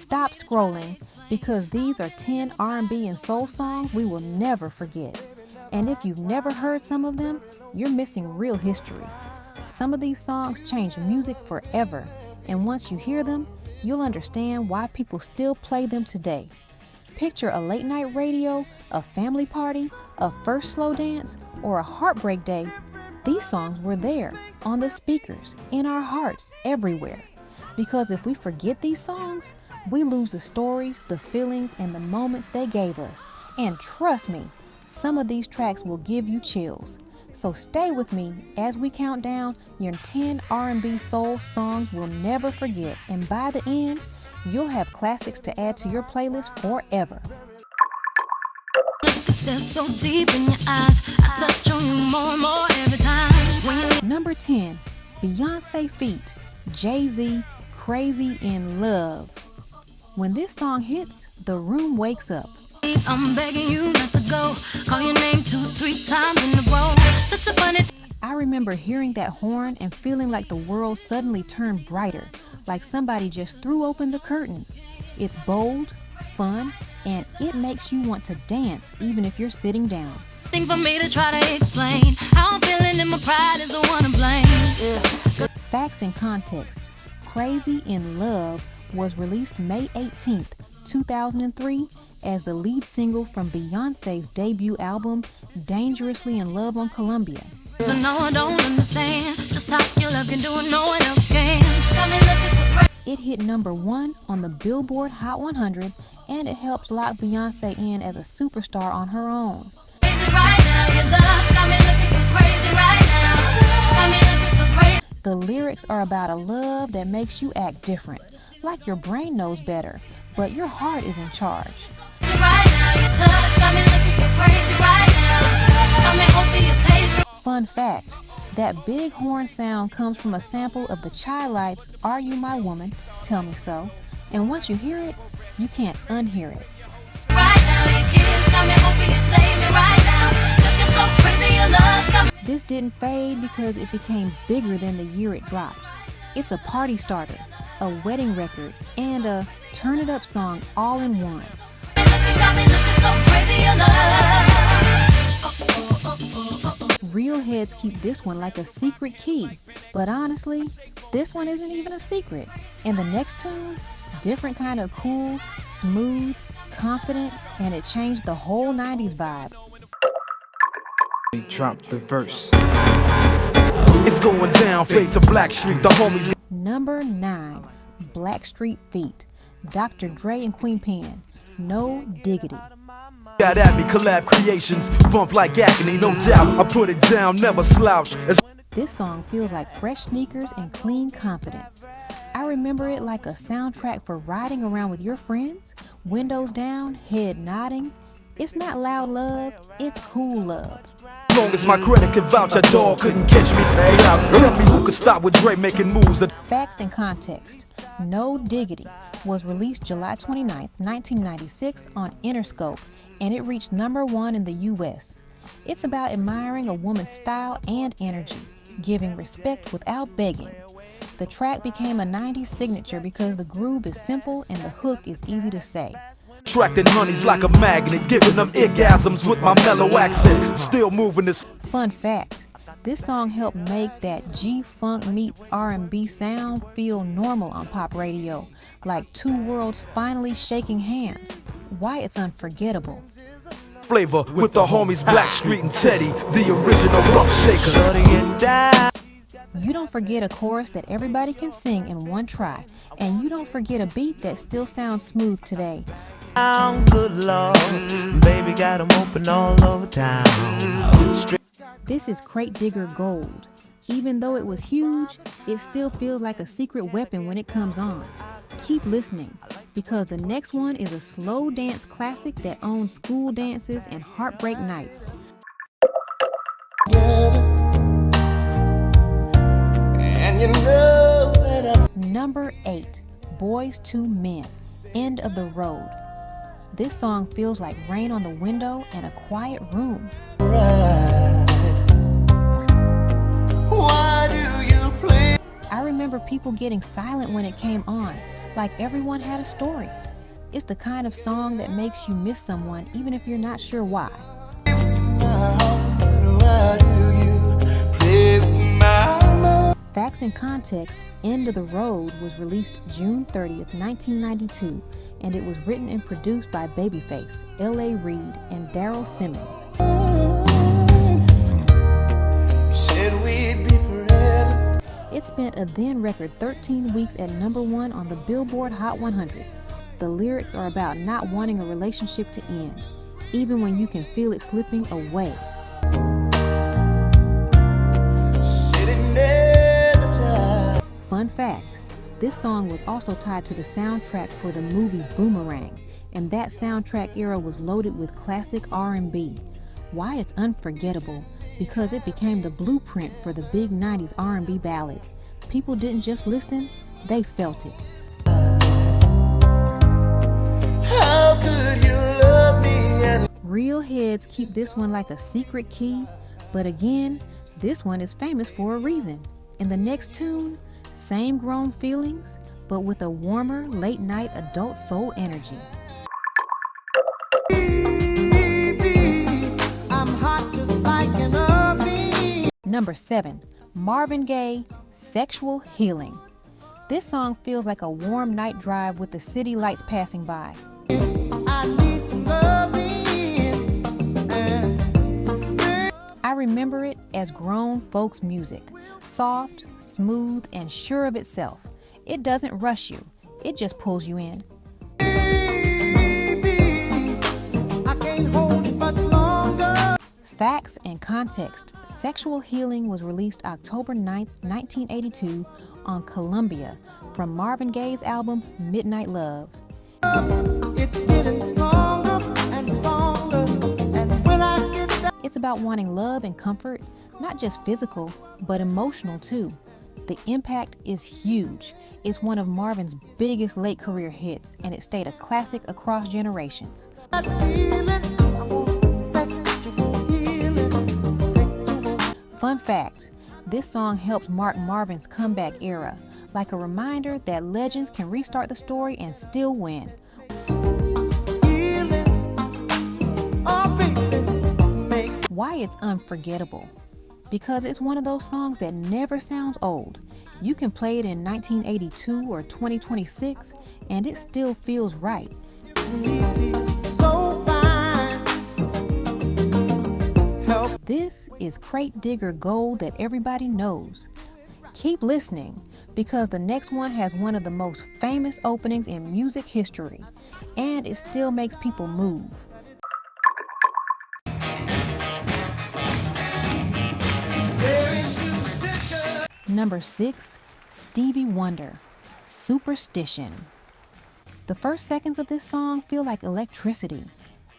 stop scrolling because these are 10 R&B and soul songs we will never forget. And if you've never heard some of them, you're missing real history. Some of these songs changed music forever, and once you hear them, you'll understand why people still play them today. Picture a late night radio, a family party, a first slow dance, or a heartbreak day. These songs were there, on the speakers, in our hearts, everywhere. Because if we forget these songs, we lose the stories, the feelings, and the moments they gave us. And trust me, some of these tracks will give you chills. So stay with me as we count down your 10 R&B soul songs we'll never forget. And by the end, you'll have classics to add to your playlist forever. So deep in your eyes, I touch on you more and more every time. Number 10, Beyoncé feat. Jay-Z, Crazy in Love. When this song hits, the room wakes up. I'm begging you not to go. Call your name 2-3 times in a row. Such a funny. I remember hearing that horn and feeling like the world suddenly turned brighter, like somebody just threw open the curtains. It's bold, fun, and it makes you want to dance even if you're sitting down. Thing for me to try to explain how I'm feeling and my pride is the one to blame. Facts and context. Crazy in Love was released May 18th, 2003 as the lead single from Beyoncé's debut album, Dangerously in Love on Columbia. So no, I don't understand just how your love can do it, no one else can. Got me looking so crazy. It hit number 1 on the Billboard Hot 100, and it helped lock Beyoncé in as a superstar on her own. Right now, your love's got me looking so crazy right now. Got me looking so crazy. The lyrics are about a love that makes you act different, like your brain knows better, but your heart is in charge. Right now, your touch got me looking so crazy right now. Got me hoping your page. Fun fact, that big horn sound comes from a sample of the Chai Lights' Are You My Woman, Tell Me So, and once you hear it, you can't unhear it. Right now, your kiss got me hoping you save me right now. Looking so crazy, your love's got me. This didn't fade because it became bigger than the year it dropped. It's a party starter, a wedding record, and a turn it up song all in one. Got me looking so crazy, your love. Real heads keep this one like a secret key, but honestly, this one isn't even a secret. And the next tune, different kind of cool, smooth, confident, and it changed the whole 90s vibe. We dropped the verse. It's going down, fade to Blackstreet, the homies. Number 9, Blackstreet feat. Dr. Dre and Queen Pen, No Diggity. Got at me, collab creations, bump like acne, no doubt. I put it down, never slouch. This song feels like fresh sneakers and clean confidence. I remember it like a soundtrack for riding around with your friends, windows down, head nodding. It's not loud love, it's cool love. As long as my credit can vouch, a dog couldn't catch me. Say out, tell me who could stop with Dre making moves. Facts and context. No Diggity was released July 29, 1996 on Interscope, and it reached number 1 in the US. It's about admiring a woman's style and energy, giving respect without begging. The track became a 90s signature because the groove is simple and the hook is easy to say. Attracting honeys like a magnet, giving them orgasms with my mellow accent. Still moving this. Fun fact, this song helped make that G-Funk meets R&B sound feel normal on pop radio, like two worlds finally shaking hands. Why it's unforgettable. Flavor with the homies Blackstreet and Teddy, the original rough shakers. You don't forget a chorus that everybody can sing in one try, and you don't forget a beat that still sounds smooth today. Good Lord, baby got 'em open all over town. This is Crate Digger Gold. Even though it was huge, it still feels like a secret weapon when it comes on. Keep listening, because the next one is a slow dance classic that owns school dances and heartbreak nights. And you know that Number 8, Boyz II Men, End of the Road. This song feels like rain on the window and a quiet room. Why do you play? I remember people getting silent when it came on, like everyone had a story. It's the kind of song that makes you miss someone even if you're not sure why. Facts and Context, End of the Road was released June 30th, 1992, and it was written and produced by Babyface, L.A. Reid, and Daryl Simmons. It spent a then record 13 weeks at #1 on the Billboard Hot 100. The lyrics are about not wanting a relationship to end, even when you can feel it slipping away. Fun fact, this song was also tied to the soundtrack for the movie Boomerang, and that soundtrack era was loaded with classic R&B. Why it's unforgettable? Because it became the blueprint for the big 90s R&B ballad. People didn't just listen, they felt it. How could you love me? Real heads keep this one like a secret key, but again, this one is famous for a reason. In the next tune, same grown feelings, but with a warmer, late-night adult soul energy. I'm hot just like an oven. Number 7, Marvin Gaye, Sexual Healing. This song feels like a warm night drive with the city lights passing by. I need some loving. I remember it as grown folks' music, soft, smooth, and sure of itself. It doesn't rush you, it just pulls you in. Baby, I can't hold it much longer. Facts and Context, Sexual Healing was released October 9th, 1982 on Columbia from Marvin Gaye's album Midnight Love. It's getting stronger and stronger, and when I get that, It's about wanting love and comfort, not just physical, but emotional too. The impact is huge. It's one of Marvin's biggest late career hits, and it stayed a classic across generations. feeling, I want sexual healing, sexual. Fun fact, this song helped mark Marvin's comeback era, like a reminder that legends can restart the story and still win. Why it's unforgettable? Because it's one of those songs that never sounds old. You can play it in 1982 or 2026 and it still feels right. This is crate digger gold that everybody knows. Keep listening, because the next one has one of the most famous openings in music history, and it still makes people move. Number 6, Stevie Wonder, Superstition. The first seconds of this song feel like electricity.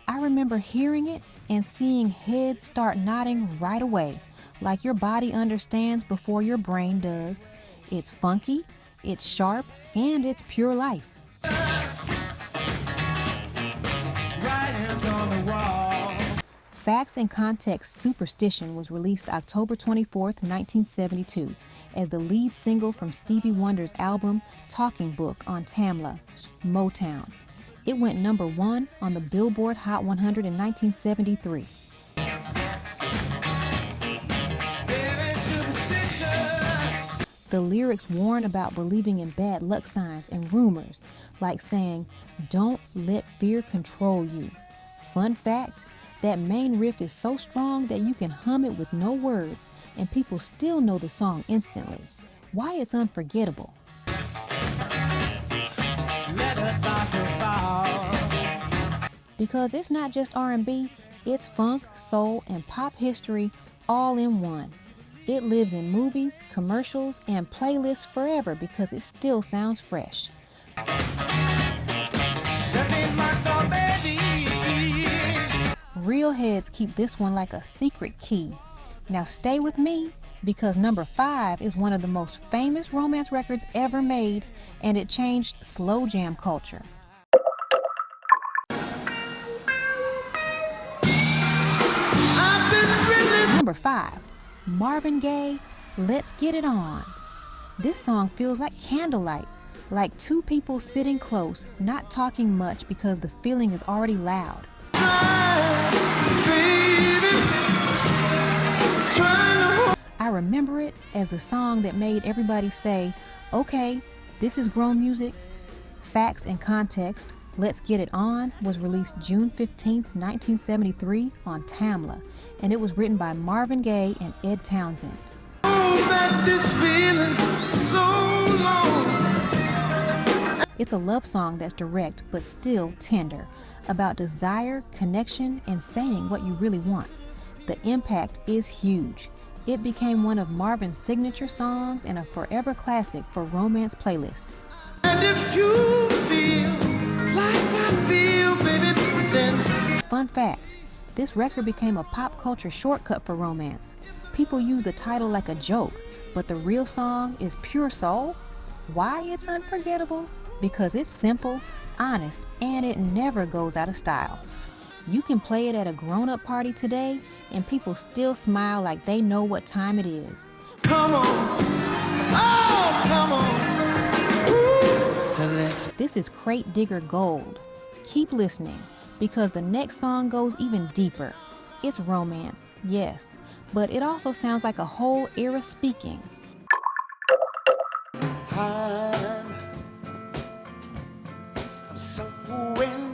I remember hearing it and seeing heads start nodding right away, like your body understands before your brain does. It's funky, it's sharp, and it's pure life. Writings on the wall. Facts and Context, Superstition was released October 24th, 1972, as the lead single from Stevie Wonder's album Talking Book on Tamla, Motown. It went #1 on the Billboard Hot 100 in 1973. The lyrics warn about believing in bad luck signs and rumors, like saying, "Don't let fear control you." Fun fact, that main riff is so strong that you can hum it with no words, and people still know the song instantly. Why it's unforgettable? Let us bow to fall. Because it's not just R&B, it's funk, soul, and pop history all in one. It lives in movies, commercials, and playlists forever because it still sounds fresh. Real heads keep this one like a secret key. Now stay with me, because number 5 is one of the most famous romance records ever made, and it changed slow jam culture. Number 5, Marvin Gaye, Let's Get It On. This song feels like candlelight, Like two people sitting close, not talking much because the feeling is already loud. I remember it as the song that made everybody say, okay, this is grown music. Facts and Context, Let's Get It On was released June 15, 1973 on Tamla, and it was written by Marvin Gaye and Ed Townsend. It's a love song that's direct but still tender, about desire, connection, and saying what you really want. The impact is huge. It became one of Marvin's signature songs and a forever classic for romance playlists. And if you feel like I feel, baby, then Fun fact, this record became a pop culture shortcut for romance. People use the title like a joke, but the real song is pure soul. Why it's unforgettable? Because it's simple, honest, and it never goes out of style. You can play it at a grown-up party today, and people still smile like they know what time it is. come on, oh, come on. Ooh, and let's This is Crate Digger Gold. Keep listening, because the next song goes even deeper. It's romance, yes, but it also sounds like a whole era speaking.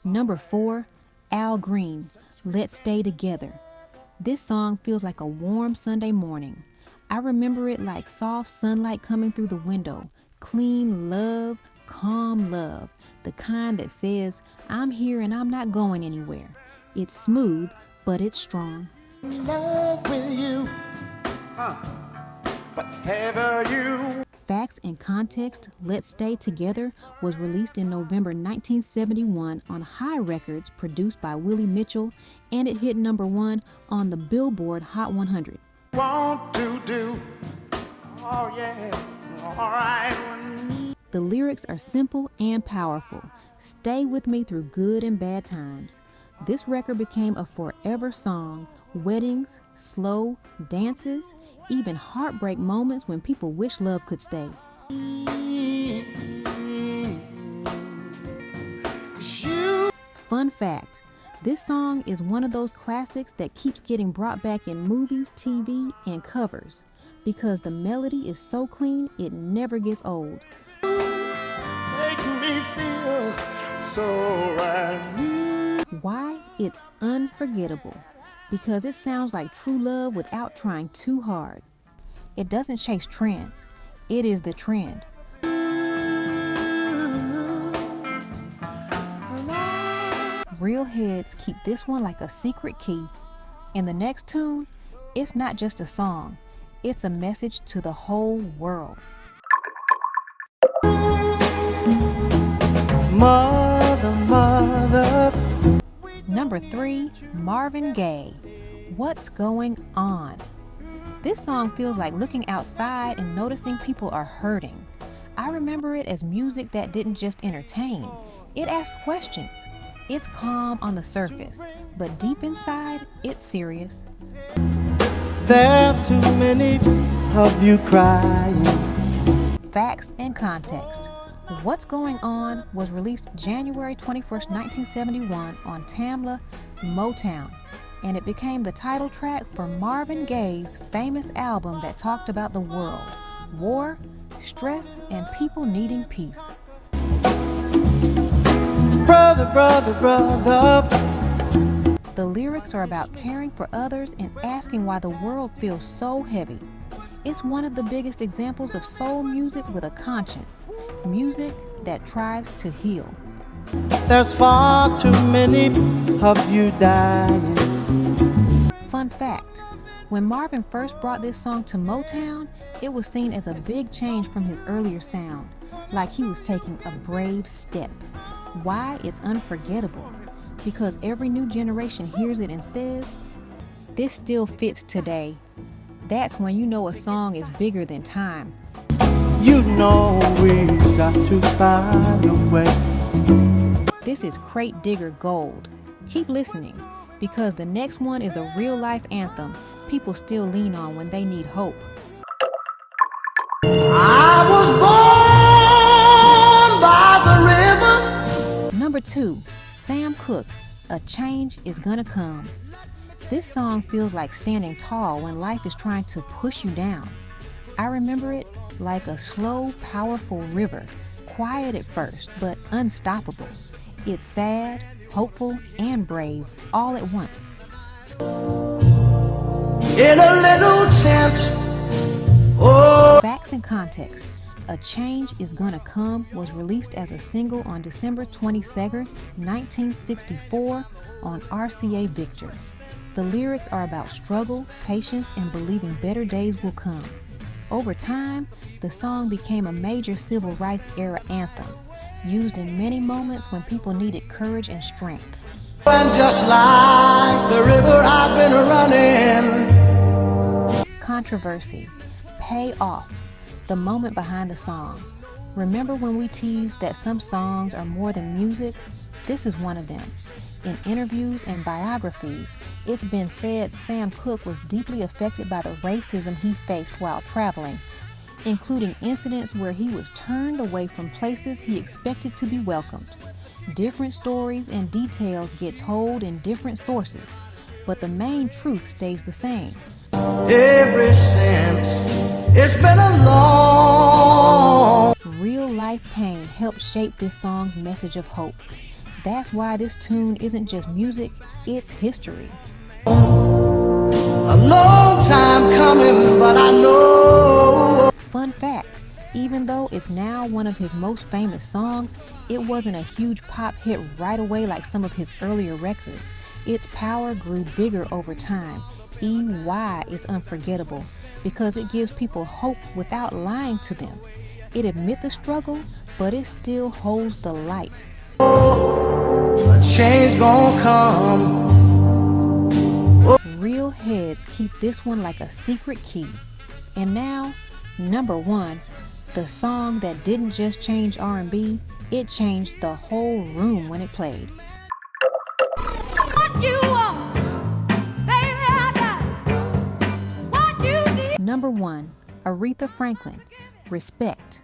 Number 4, Al Green, Let's Stay Together. This song feels like a warm Sunday morning. I remember it like soft sunlight coming through the window, clean love, calm love, the kind that says, I'm here and I'm not going anywhere. It's smooth, but it's strong. love with you. Whatever you Facts and Context, Let's Stay Together was released in November 1971 on High Records, produced by Willie Mitchell, and it hit number 1 on the Billboard Hot 100. want to do. Oh yeah, all right. The lyrics are simple and powerful. Stay with me through good and bad times. This record became a forever song. Weddings, slow dances, even heartbreak moments when people wish love could stay. Fun fact, this song is one of those classics that keeps getting brought back in movies, TV, and covers because the melody is so clean it never gets old. Make me feel so right. Why? It's unforgettable. Because it sounds like true love without trying too hard. It doesn't chase trends. It is the trend. Real heads keep this one like a secret key. In the next tune, it's not just a song. It's a message to the whole world. Mother, mother. Number 3, Marvin Gaye, What's Going On? This song feels like looking outside and noticing people are hurting. I remember it as music that didn't just entertain. It asked questions. It's calm on the surface, but deep inside, it's serious. There's too many of you crying. Facts and Context. What's Going On was released January 21st, 1971 on Tamla, Motown, and it became the title track for Marvin Gaye's famous album that talked about the world, war, stress, and people needing peace. Brother, brother, brother. The lyrics are about caring for others and asking why the world feels so heavy. It's one of the biggest examples of soul music with a conscience, music that tries to heal. There's far too many of you dying. Fun fact, when Marvin first brought this song to Motown, it was seen as a big change from his earlier sound, like he was taking a brave step. Why it's unforgettable? Because every new generation hears it and says, this still fits today. That's when you know a song is bigger than time. You know we got to find a way. This is Crate Digger Gold. Keep listening, because the next one is a real-life anthem people still lean on when they need hope. I was born 2, Sam Cooke, A Change Is Gonna Come. This song feels like standing tall when life is trying to push you down. I remember it like a slow, powerful river, quiet at first, but unstoppable. It's sad, hopeful, and brave all at once. In a little tent. Oh. Facts and context. A Change Is Gonna Come was released as a single on December 22nd, 1964 on RCA Victor. The lyrics are about struggle, patience, and believing better days will come. Over time, the song became a major civil rights era anthem, used in many moments when people needed courage and strength. And just like the river I've been running. Controversy. Pay Off. The moment behind the song. Remember when we teased that some songs are more than music? This is one of them. In interviews and biographies, it's been said Sam Cooke was deeply affected by the racism he faced while traveling, including incidents where he was turned away from places he expected to be welcomed. Different stories and details get told in different sources, but the main truth stays the same. Ever since it's been a long. Real life pain helped shape this song's message of hope. That's why this tune isn't just music, it's history. A long time coming, but I know. Fun fact, even though it's now one of his most famous songs, it wasn't a huge pop hit right away like some of his earlier records. Its power grew bigger over time. EY is unforgettable because it gives people hope without lying to them. It admits the struggle, but it still holds the light. A change gonna come. Real heads keep this one like a secret key. And now, number 1, the song that didn't just change R&B, it changed the whole room when it played. What you want, baby, I got what you need. Number 1, Aretha Franklin, Respect.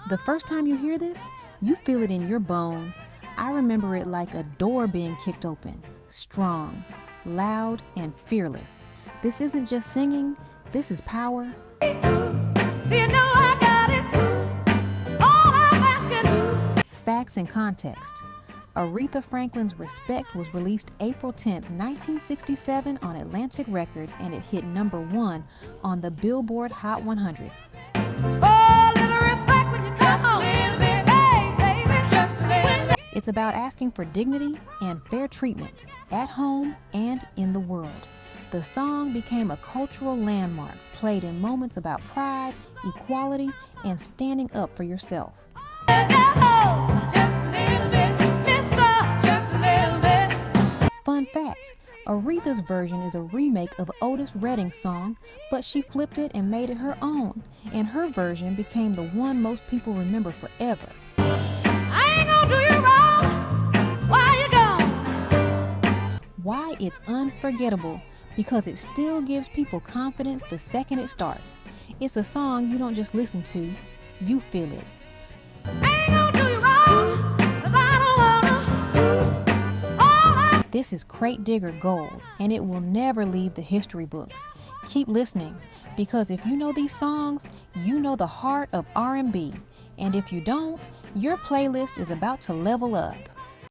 The first time you hear this, you feel it in your bones. I remember it like a door being kicked open, strong, loud, and fearless. This isn't just singing, this is power. Do you know I got it? All I'm asking. Facts and context. Aretha Franklin's Respect was released April 10, 1967 on Atlantic Records, and it hit number 1 on the Billboard Hot 100. It's about asking for dignity and fair treatment at home and in the world. The song became a cultural landmark, played in moments about pride, equality, and standing up for yourself. Fun fact, Aretha's version is a remake of Otis Redding's song, but she flipped it and made it her own, and her version became the one most people remember forever. Why it's unforgettable? Because it still gives people confidence the second it starts. It's a song you don't just listen to, you feel it. This is Crate Digger Gold, and it will never leave the history books. Keep listening, because if you know these songs, you know the heart of R&B. And if you don't, your playlist is about to level up.